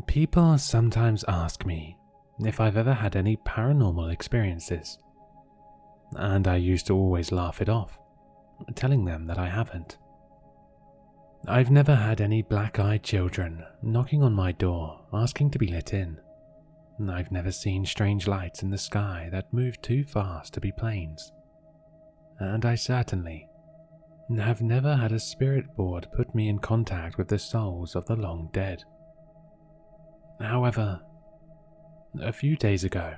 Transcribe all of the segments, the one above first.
People sometimes ask me if I've ever had any paranormal experiences, and I used to always laugh it off, telling them that I haven't. I've never had any black-eyed children knocking on my door asking to be let in. I've never seen strange lights in the sky that moved too fast to be planes. And I certainly have never had a spirit board put me in contact with the souls of the long dead. However, a few days ago,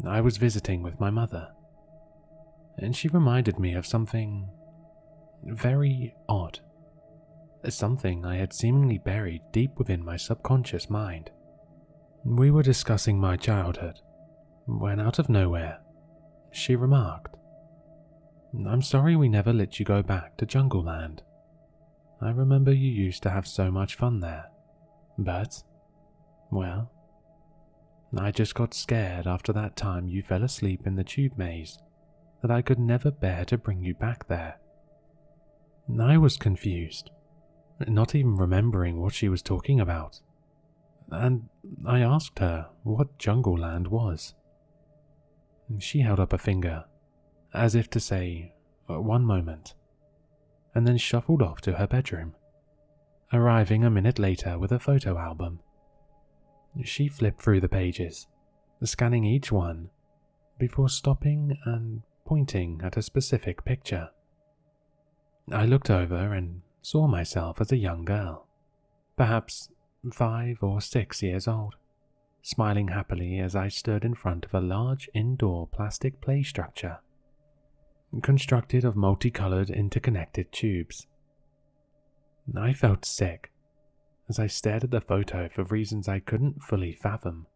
I was visiting with my mother, and she reminded me of something very odd, something I had seemingly buried deep within my subconscious mind. We were discussing my childhood, when out of nowhere, she remarked, "I'm sorry we never let you go back to Jungle Land. I remember you used to have so much fun there, but, well, I just got scared after that time you fell asleep in the tube maze that I could never bear to bring you back there." I was confused, not even remembering what she was talking about, and I asked her what Jungle Land was. She held up a finger, as if to say, "One moment," and then shuffled off to her bedroom, arriving a minute later with a photo album. She flipped through the pages, scanning each one, before stopping and pointing at a specific picture. I looked over and saw myself as a young girl, perhaps 5 or 6 years old, smiling happily as I stood in front of a large indoor plastic play structure, constructed of multicolored interconnected tubes. I felt sick as I stared at the photo for reasons I couldn't fully fathom,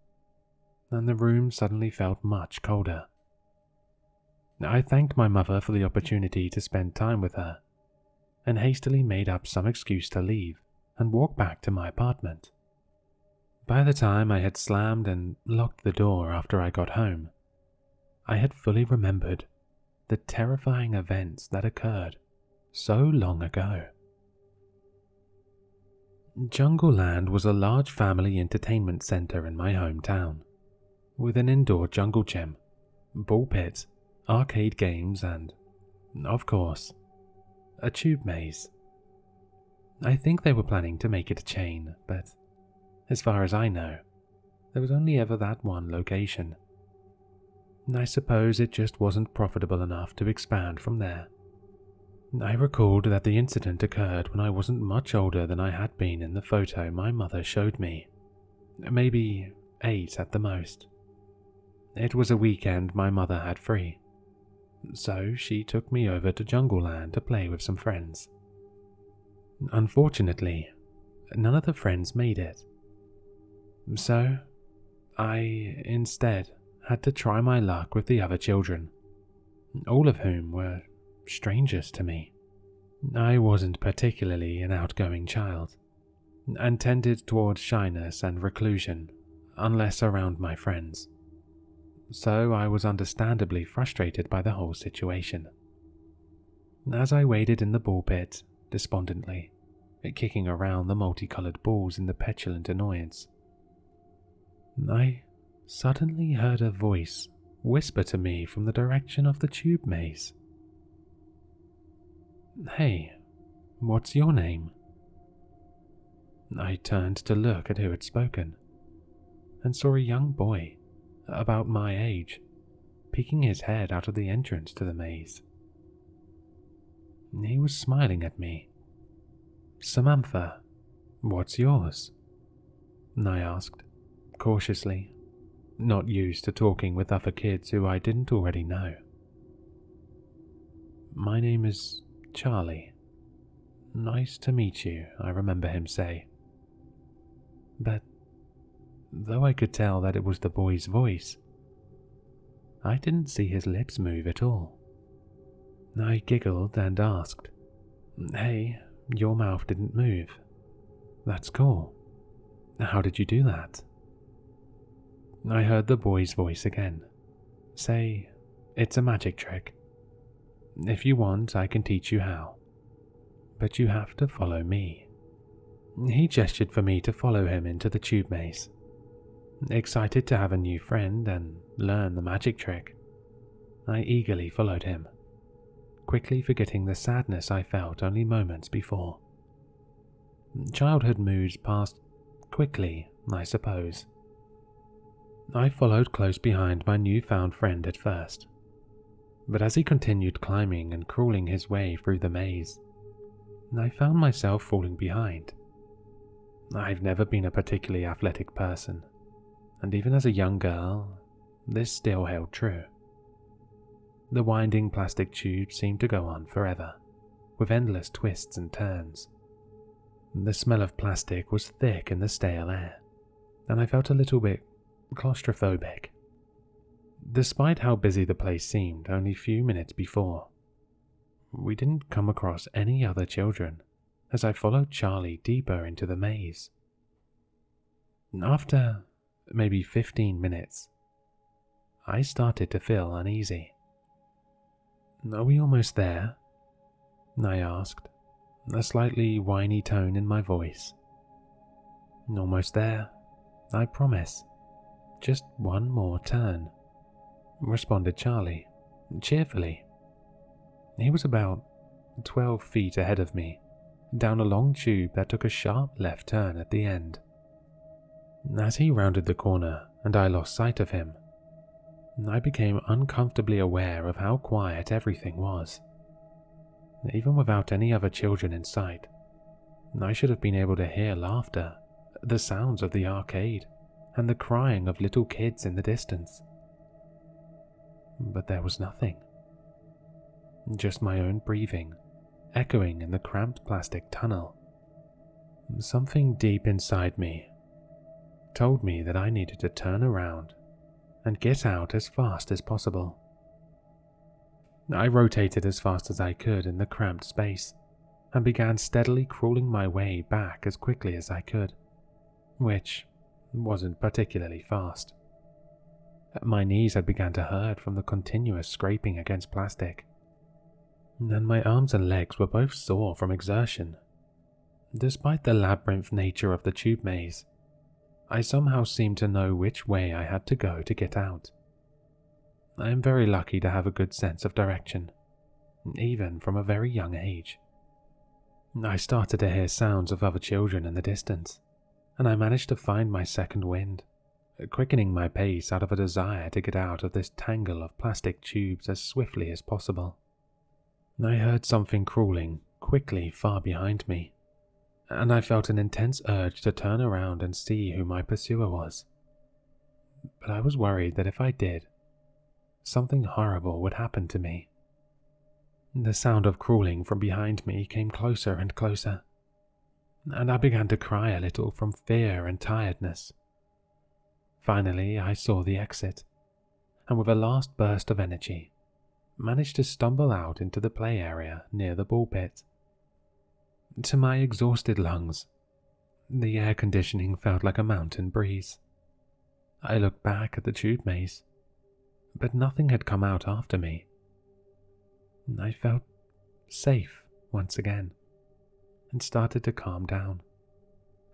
and the room suddenly felt much colder. I thanked my mother for the opportunity to spend time with her, and hastily made up some excuse to leave and walk back to my apartment. By the time I had slammed and locked the door after I got home, I had fully remembered the terrifying events that occurred so long ago. Jungle Land was a large family entertainment center in my hometown, with an indoor jungle gym, ball pit, arcade games, and, of course, a tube maze. I think they were planning to make it a chain, but as far as I know, there was only ever that one location. I suppose it just wasn't profitable enough to expand from there. I recalled that the incident occurred when I wasn't much older than I had been in the photo my mother showed me, maybe 8 at the most. It was a weekend my mother had free, so she took me over to Jungle Land to play with some friends. Unfortunately, none of the friends made it, so I instead had to try my luck with the other children, all of whom were strangers to me. I wasn't particularly an outgoing child, and tended towards shyness and reclusion, unless around my friends. So I was understandably frustrated by the whole situation. As I waited in the ball pit, despondently, kicking around the multicolored balls in the petulant annoyance, I suddenly heard a voice whisper to me from the direction of the tube maze. "Hey, what's your name?" I turned to look at who had spoken, and saw a young boy, about my age, peeking his head out of the entrance to the maze. He was smiling at me. "Samantha, what's yours?" I asked, cautiously, not used to talking with other kids who I didn't already know. "My name is Charlie. Nice to meet you," I remember him say. But though I could tell that it was the boy's voice, I didn't see his lips move at all. I giggled and asked, "Hey, your mouth didn't move. That's cool. How did you do that?" I heard the boy's voice again, say, "It's a magic trick. If you want, I can teach you how. But you have to follow me." He gestured for me to follow him into the tube maze. Excited to have a new friend and learn the magic trick, I eagerly followed him, quickly forgetting the sadness I felt only moments before. Childhood moods passed quickly, I suppose. I followed close behind my newfound friend at first, but as he continued climbing and crawling his way through the maze, I found myself falling behind. I've never been a particularly athletic person, and even as a young girl, this still held true. The winding plastic tube seemed to go on forever, with endless twists and turns. The smell of plastic was thick in the stale air, and I felt a little bit claustrophobic. Despite how busy the place seemed only a few minutes before, we didn't come across any other children as I followed Charlie deeper into the maze. After maybe 15 minutes, I started to feel uneasy. "Are we almost there?" I asked, a slightly whiny tone in my voice. "Almost there, I promise. Just one more turn," responded Charlie, cheerfully. He was about 12 feet ahead of me, down a long tube that took a sharp left turn at the end. As he rounded the corner and I lost sight of him, I became uncomfortably aware of how quiet everything was. Even without any other children in sight, I should have been able to hear laughter, the sounds of the arcade, and the crying of little kids in the distance. But there was nothing. Just my own breathing, echoing in the cramped plastic tunnel. Something deep inside me told me that I needed to turn around and get out as fast as possible. I rotated as fast as I could in the cramped space and began steadily crawling my way back as quickly as I could, which wasn't particularly fast. My knees had begun to hurt from the continuous scraping against plastic, and my arms and legs were both sore from exertion. Despite the labyrinth nature of the tube maze, I somehow seemed to know which way I had to go to get out. I am very lucky to have a good sense of direction, even from a very young age. I started to hear sounds of other children in the distance, and I managed to find my second wind, quickening my pace out of a desire to get out of this tangle of plastic tubes as swiftly as possible. I heard something crawling quickly far behind me, and I felt an intense urge to turn around and see who my pursuer was. But I was worried that if I did, something horrible would happen to me. The sound of crawling from behind me came closer and closer, and I began to cry a little from fear and tiredness. Finally, I saw the exit, and with a last burst of energy, managed to stumble out into the play area near the ball pit. To my exhausted lungs, the air conditioning felt like a mountain breeze. I looked back at the tube maze, but nothing had come out after me. I felt safe once again, and started to calm down,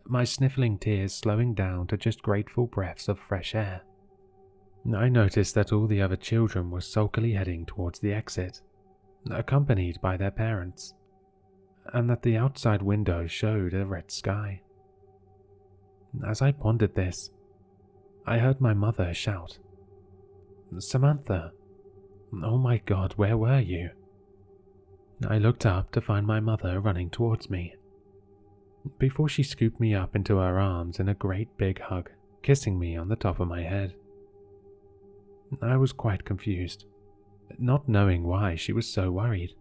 my sniffling tears slowing down to just grateful breaths of fresh air. I noticed that all the other children were sulkily heading towards the exit, accompanied by their parents, and that the outside window showed a red sky. As I pondered this, I heard my mother shout, "Samantha, oh my God, where were you?" I looked up to find my mother running towards me, before she scooped me up into her arms in a great big hug, kissing me on the top of my head. I was quite confused, not knowing why she was so worried,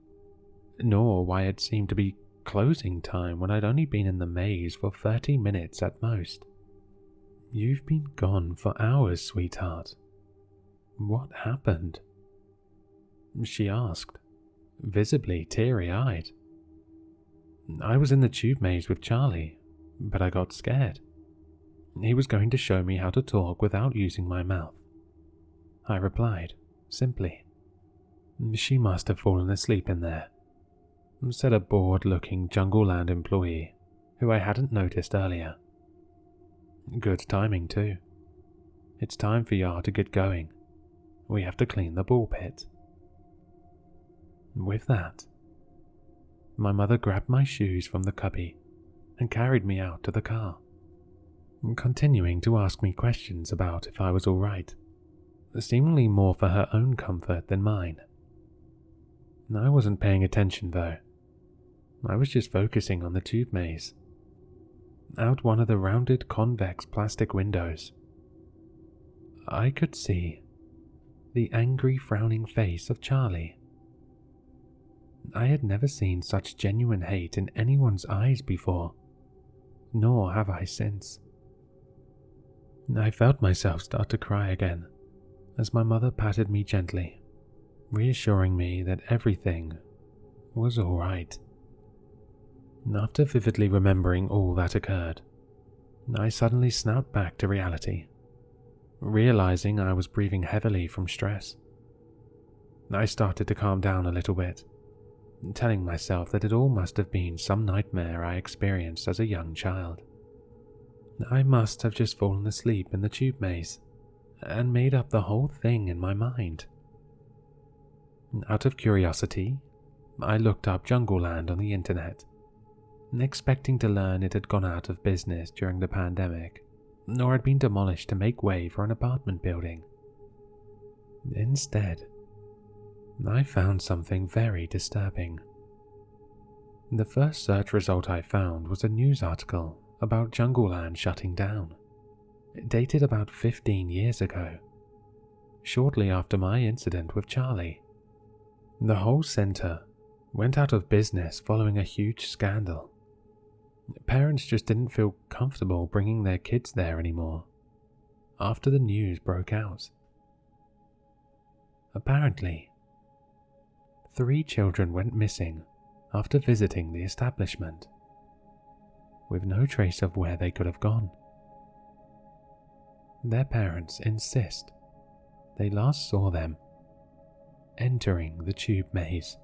nor why it seemed to be closing time when I'd only been in the maze for 30 minutes at most. "You've been gone for hours, sweetheart. What happened?" she asked, visibly teary-eyed. "I was in the tube maze with Charlie, but I got scared. He was going to show me how to talk without using my mouth," I replied, simply. "She must have fallen asleep in there," said a bored-looking Jungle Land employee who I hadn't noticed earlier. Good timing too. It's time for Yar to get going. We have to clean the ball pit. With that, my mother grabbed my shoes from the cubby and carried me out to the car, continuing to ask me questions about if I was alright, seemingly more for her own comfort than mine. I wasn't paying attention though. I was just focusing on the tube maze. Out one of the rounded convex plastic windows, I could see the angry frowning face of Charlie. I had never seen such genuine hate in anyone's eyes before, nor have I since. I felt myself start to cry again as my mother patted me gently, reassuring me that everything was all right. After vividly remembering all that occurred, I suddenly snapped back to reality, realizing I was breathing heavily from stress. I started to calm down a little bit, telling myself that it all must have been some nightmare I experienced as a young child. I must have just fallen asleep in the tube maze and made up the whole thing in my mind. Out of curiosity, I looked up Jungleland on the internet, expecting to learn it had gone out of business during the pandemic, or had been demolished to make way for an apartment building. Instead, I found something very disturbing. The first search result I found was a news article about Jungleland shutting down. It dated about 15 years ago, shortly after my incident with Charlie. The whole center went out of business following a huge scandal. Parents just didn't feel comfortable bringing their kids there anymore after the news broke out. Apparently, 3 children went missing after visiting the establishment, with no trace of where they could have gone. Their parents insist they last saw them entering the tube maze.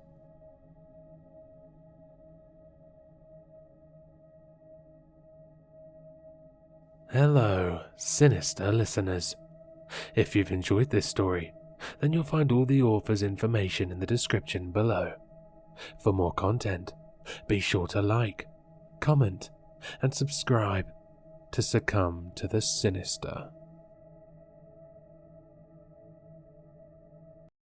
Hello, sinister listeners. If you've enjoyed this story, then you'll find all the author's information in the description below. For more content, be sure to like, comment, and subscribe to succumb to the sinister.